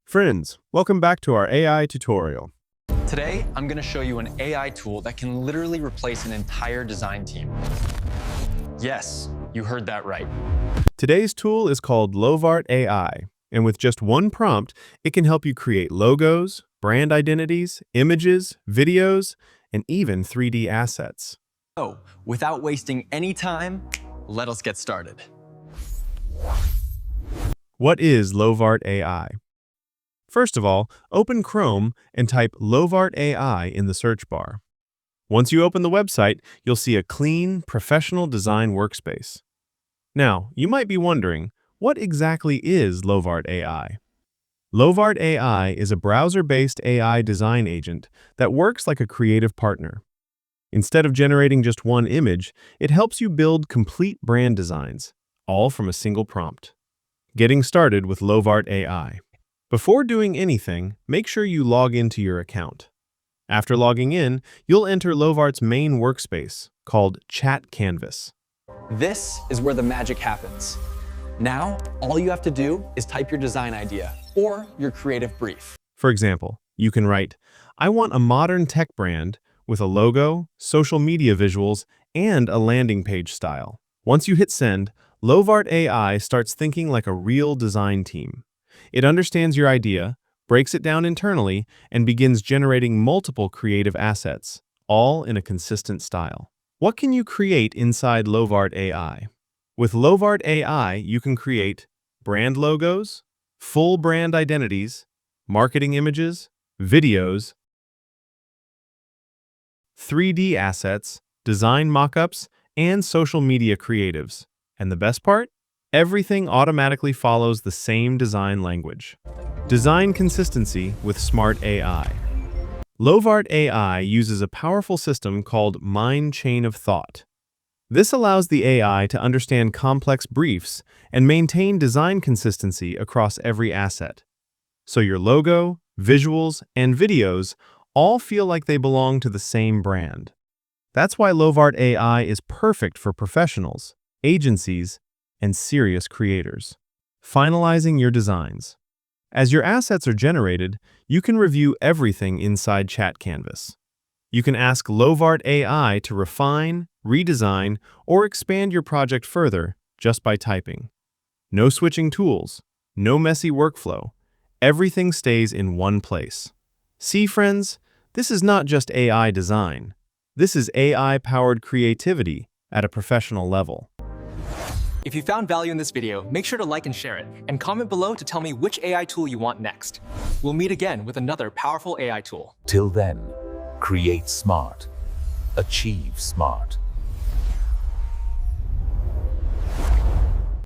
Friends, welcome back to our AI tutorial. Today, I'm going to show you an AI tool that can literally replace an entire design team. Yes, you heard that right. Today's tool is called Lovart AI, and with just one prompt, it can help you create logos, brand identities, images, videos, and even 3D assets. So, without wasting any time, let us get started. What is Lovart AI? First of all, open Chrome and type Lovart AI in the search bar. Once you open the website, you'll see a clean, professional design workspace. Now, you might be wondering, what exactly is Lovart AI? Lovart AI is a browser-based AI design agent that works like a creative partner. Instead of generating just one image, it helps you build complete brand designs, all from a single prompt. Getting started with Lovart AI. Before doing anything, make sure you log into your account. After logging in, you'll enter Lovart's main workspace, called Chat Canvas. This is where the magic happens. Now, all you have to do is type your design idea or your creative brief. For example, you can write, "I want a modern tech brand with a logo, social media visuals, and a landing page style." Once you hit send, Lovart AI starts thinking like a real design team. It understands your idea, breaks it down internally, and begins generating multiple creative assets, all in a consistent style. What can you create inside Lovart AI? With Lovart AI, you can create brand logos, full brand identities, marketing images, videos, 3D assets, design mockups, and social media creatives. And the best part? Everything automatically follows the same design language. Design consistency with smart AI. Lovart AI uses a powerful system called Mind Chain of Thought. This allows the AI to understand complex briefs and maintain design consistency across every asset. So your logo, visuals, and videos all feel like they belong to the same brand. That's why Lovart AI is perfect for professionals, agencies, and serious creators. Finalizing your designs. As your assets are generated, you can review everything inside Chat Canvas. You can ask Lovart AI to refine, redesign, or expand your project further just by typing. No switching tools, no messy workflow. Everything stays in one place. See, friends, this is not just AI design. This is AI-powered creativity at a professional level. If you found value in this video, make sure to like and share it, and comment below to tell me which AI tool you want next. We'll meet again with another powerful AI tool. Till then, create smart, achieve smart.